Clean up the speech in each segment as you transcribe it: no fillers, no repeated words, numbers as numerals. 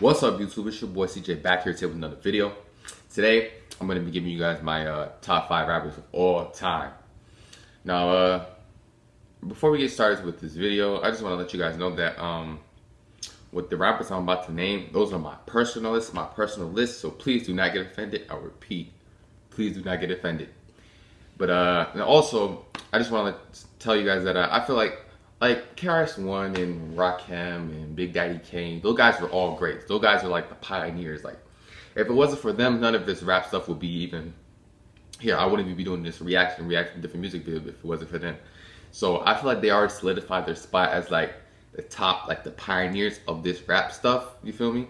What's up, YouTube? It's your boy CJ back here today with another video. Today, I'm going to be giving you guys my top 5 rappers of all time. Now, before we get started with this video, I just want to let you guys know that with the rappers I'm about to name, those are my personal list, so please do not get offended. I repeat, please do not get offended. But and also, I just want to tell you guys that I feel like KRS-One and Rakim and Big Daddy Kane, those guys were all great. Those guys are like the pioneers. Like, if it wasn't for them, none of this rap stuff would be even here. I wouldn't be doing this reaction to different music videos if it wasn't for them. So I feel like they already solidified their spot as like the top, like the pioneers of this rap stuff. You feel me?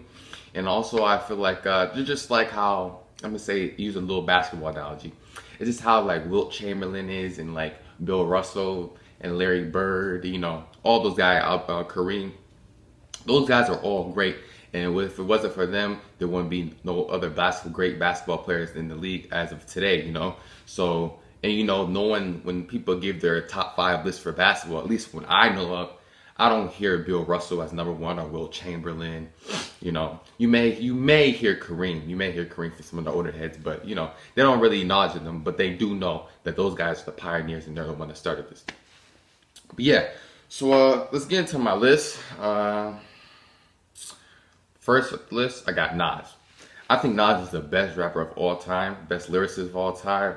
And also I feel like they're just like how, I'm gonna say, use a little basketball analogy. It's just how like Wilt Chamberlain is, and like Bill Russell and Larry Bird, you know, all those guys, Kareem, those guys are all great. And if it wasn't for them, there wouldn't be no other great basketball players in the league as of today, you know. So, and you know, no one, when people give their top 5 list for basketball, at least when I know of, I don't hear Bill Russell as #1 or Wilt Chamberlain. You know, you may hear Kareem. You may hear Kareem for some of the older heads, but you know, they don't really acknowledge them, but they do know that those guys are the pioneers and they're the one that started this. But yeah, so let's get into my list. First list, I got Nas. I think Nas is the best rapper of all time, best lyricist of all time.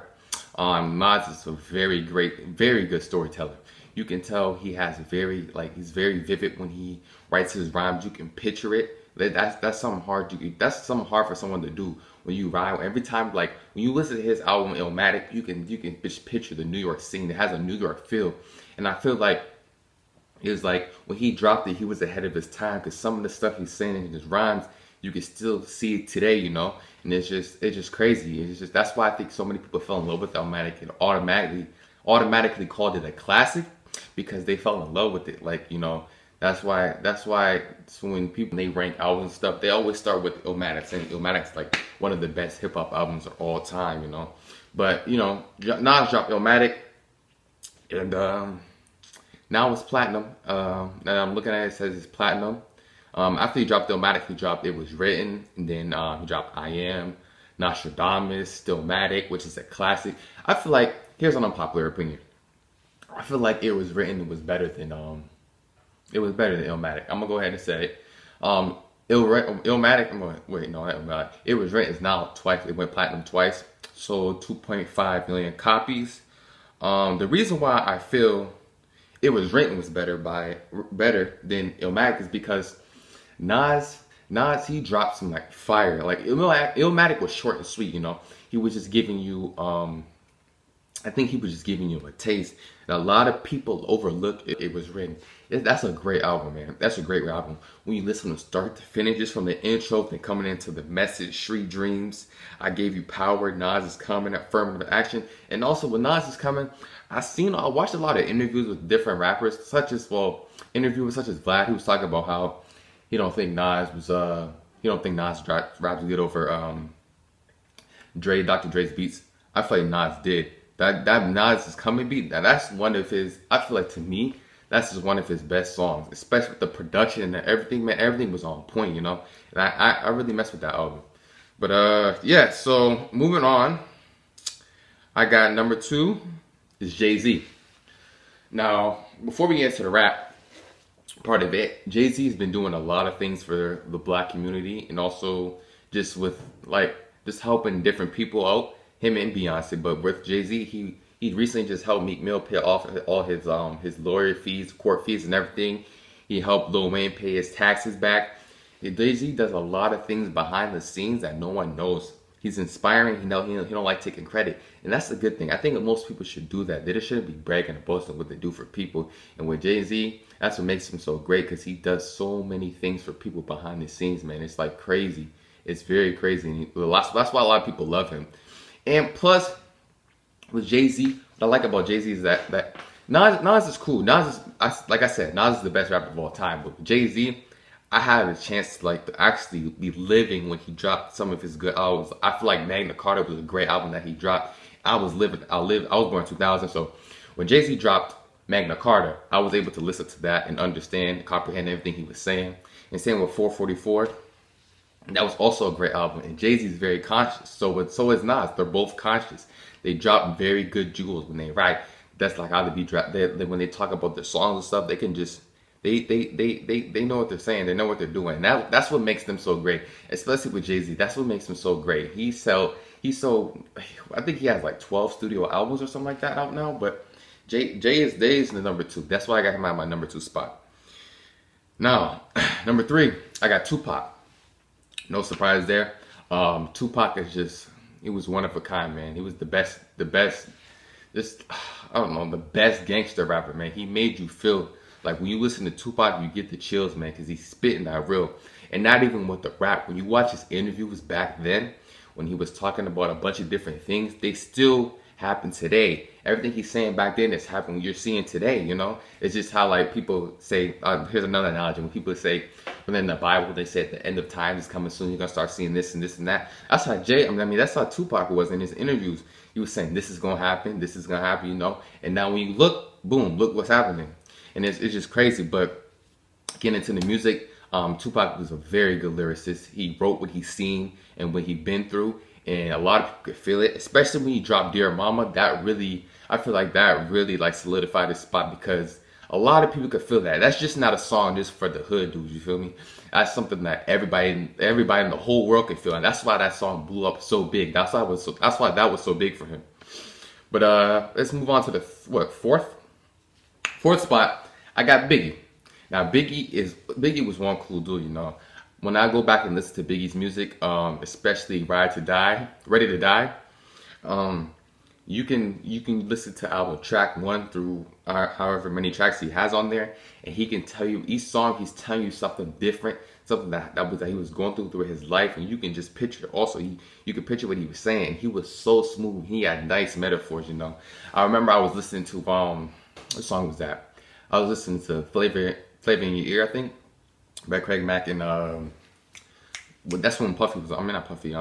Nas is a very good storyteller. You can tell he has he's very vivid when he writes his rhymes. You can picture it. That's something hard. That's something hard for someone to do when you rhyme. Every time, like when you listen to his album Illmatic, you can just picture the New York scene. It has a New York feel. And I feel like it was like when he dropped it, he was ahead of his time, because some of the stuff he's saying in his rhymes, you can still see it today, you know. And it's just crazy. It's just, that's why I think so many people fell in love with Illmatic and automatically called it a classic, because they fell in love with it. Like, you know, that's why so when people, they rank albums and stuff, they always start with Illmatic, saying Illmatic's like one of the best hip hop albums of all time, you know. But you know, Nas dropped Illmatic, and now it's platinum. And I'm looking at it, it says it's platinum. After he dropped Illmatic, he dropped It Was Written, and then he dropped I Am, Nostradamus, Stillmatic, which is a classic. I feel like, here's an unpopular opinion. I feel like It Was Written was better than Illmatic. I'm gonna go ahead and say it. Illmatic, wait, no, not Illmatic. It Was Written is now twice. It went platinum twice, sold 2.5 million copies. The reason why I feel It Was Written was better than Illmatic is because Nas, he dropped some like fire. Like Illmatic was short and sweet, you know. He was just giving you I think he was just giving you a taste. And a lot of people overlook It Was Written. That's a great album, man. That's a great album. When you listen from start to finish, just from the intro to coming into the message, Street Dreams, I Gave You Power, Nas Is Coming, Affirmative Action. And also when Nas is coming, I watched a lot of interviews with different rappers, interviewers such as Vlad, who was talking about how he don't think Nas raps good over Dr. Dre's beats. I feel like Nas did. That Nas Is Coming beat, that's one of his, I feel like, to me, that's just one of his best songs, especially with the production and everything, man. Everything was on point, you know. And I really messed with that album. But yeah, so moving on, I got number 2 is Jay-Z. Now, before we get into the rap part of it, Jay-Z has been doing a lot of things for the black community, and also just with just helping different people out. Him and Beyonce, but with Jay-Z, he recently just helped Meek Mill pay off all his lawyer fees, court fees, and everything. He helped Lil Wayne pay his taxes back. Jay-Z does a lot of things behind the scenes that no one knows. He's inspiring. He don't like taking credit, and that's a good thing. I think that most people should do that. They just shouldn't be bragging and boasting what they do for people. And with Jay-Z, that's what makes him so great, because he does so many things for people behind the scenes, man. It's like crazy. It's very crazy. And that's why a lot of people love him. And plus, with Jay-Z, what I like about Jay-Z is that Nas is cool. Like I said, Nas is the best rapper of all time. But with Jay-Z, I had a chance to actually be living when he dropped some of his good albums. I feel like Magna Carta was a great album that he dropped. I was born in 2000, so when Jay-Z dropped Magna Carta, I was able to listen to that and understand, comprehend everything he was saying. And same with 444. That was also a great album. And Jay-Z is very conscious. So is Nas. They're both conscious. They drop very good jewels when they write. That's like how they be dropped. When they talk about their songs and stuff, they can just they know what they're saying. They know what they're doing. And that's what makes them so great. Especially with Jay-Z. That's what makes him so great. He's so I think he has like 12 studio albums or something like that out now. But Jay is the number 2. That's why I got him at my number 2 spot. Now, number 3, I got Tupac. No surprise there. Tupac is just, he was one of a kind, man. He was the best, just, I don't know, the best gangster rapper, man. He made you feel like when you listen to Tupac, you get the chills, man, because he's spitting that real. And not even with the rap. When you watch his interviews back then, when he was talking about a bunch of different things, they still happen today. Everything he's saying back then is happening. You're seeing today, you know. It's just how like people say. Here's another analogy. When people say, when in the Bible they say at the end of time is coming soon, you're gonna start seeing this and this and that. That's how that's how Tupac was in his interviews. He was saying this is gonna happen, you know. And now when you look, boom, look what's happening. And it's just crazy. But getting into the music, Tupac was a very good lyricist. He wrote what he's seen and what he'd been through. And a lot of people could feel it, especially when he dropped Dear Mama. I feel like that really like solidified his spot, because a lot of people could feel that. That's just not a song just for the hood dudes, you feel me? That's something that everybody in the whole world could feel. And that's why that song blew up so big. That's why that was so big for him. But let's move on to the fourth spot. I got Biggie. Now Biggie was one cool dude, you know. When I go back and listen to Biggie's music, especially Ready to Die, you can listen to album track 1 through however many tracks he has on there, and he can tell you each song he's telling you something different, something that he was going through his life, and you can just picture. Also, you can picture what he was saying. He was so smooth. He had nice metaphors, you know. I remember I was listening to what song was that? I was listening to Flavor in Your Ear, I think, by Craig Mack, and but that's when Puffy was on. I mean, not Puffy.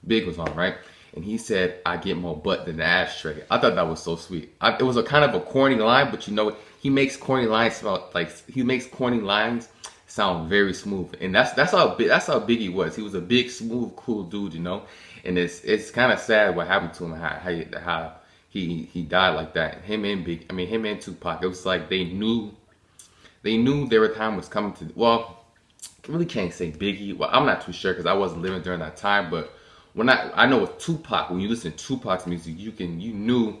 Big was on, right? And he said, "I get more butt than the ashtray." I thought that was so sweet. It was a kind of a corny line, but you know, he makes corny lines sound very smooth, and that's how Biggie was. He was a big, smooth, cool dude, you know. And it's kind of sad what happened to him, how he died like that. Him and Tupac. It was like they knew their time was coming to. Well, I really can't say Biggie. Well, I'm not too sure because I wasn't living during that time. But when I know with Tupac, when you listen to Tupac's music, you knew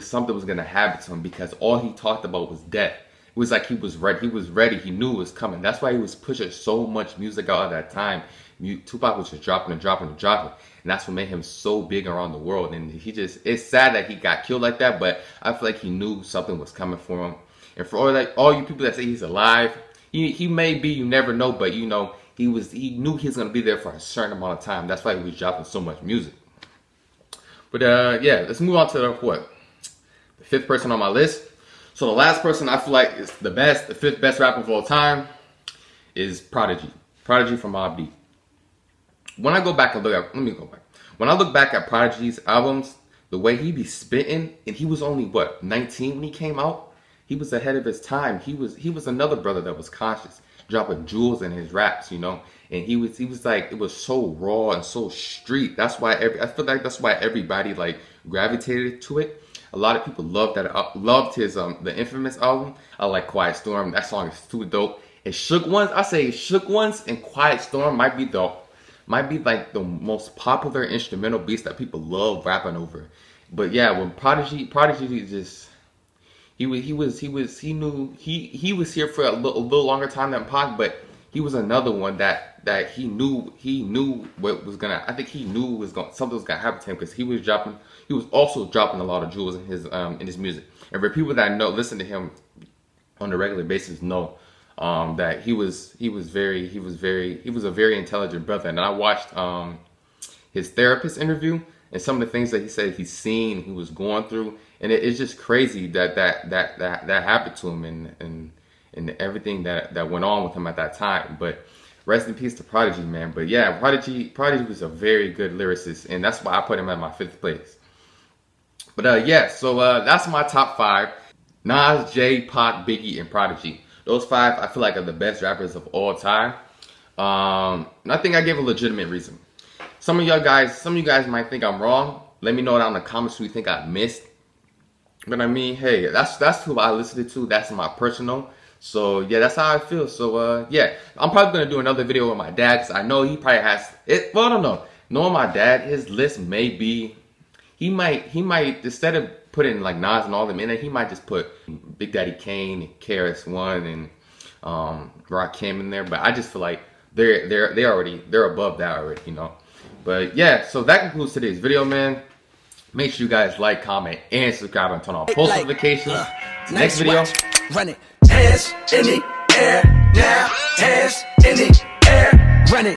something was gonna happen to him, because all he talked about was death. It was like he was ready. He knew it was coming. That's why he was pushing so much music out at that time. Tupac was just dropping, and that's what made him so big around the world. And it's sad that he got killed like that, but I feel like he knew something was coming for him. And for all you people that say he's alive, he may be, you never know, but you know, he knew he was gonna be there for a certain amount of time. That's why he was dropping so much music. But yeah, let's move on to the 5th person on my list. So the last person I feel like is the 5th best rapper of all time is Prodigy. Prodigy from Mobb Deep. When I go back and when I look back at Prodigy's albums, the way he be spitting, and he was only 19 when he came out. He was ahead of his time. He was another brother that was conscious, dropping jewels in his raps, you know. And he was like, it was so raw and so street. That's why I feel like that's why everybody like gravitated to it. A lot of people loved his the Infamous album. I like Quiet Storm. That song is too dope. And Shook Ones, I say Shook Ones and Quiet Storm might be like the most popular instrumental beats that people love rapping over. But yeah, when Prodigy just he was here for a little longer time than Pac, but he was another one that he knew what was gonna. I think he knew something was gonna happen to him, because he was also dropping a lot of jewels in his music. And for people that listen to him on a regular basis, know that he was a very intelligent brother. And I watched his therapist interview, and some of the things that he said he's seen, he was going through, and it's just crazy that happened to him, and everything that went on with him at that time. But rest in peace to Prodigy, man. But yeah, Prodigy was a very good lyricist, and that's why I put him at my 5th place. But yeah, so that's my top 5: Nas, Jay, Pac, Biggie, and Prodigy. Those 5 I feel like are the best rappers of all time. I think I gave a legitimate reason. Some of you guys might think I'm wrong. Let me know down in the comments who you think I missed. But I mean, hey, that's who I listened to. That's my personal. So yeah, that's how I feel. So yeah, I'm probably gonna do another video with my dad because I know he probably has it. Well, I don't know. Knowing my dad, his list may be, he might instead of putting like Nas and all them in it, he might just put Big Daddy Kane and KRS-One and Rakim in there. But I just feel like they're above that already, you know. But yeah, so that concludes today's video, man. Make sure you guys like, comment, and subscribe and turn on post notifications. Next video. Run it. Hands in the air now. Hands in the air. Run it.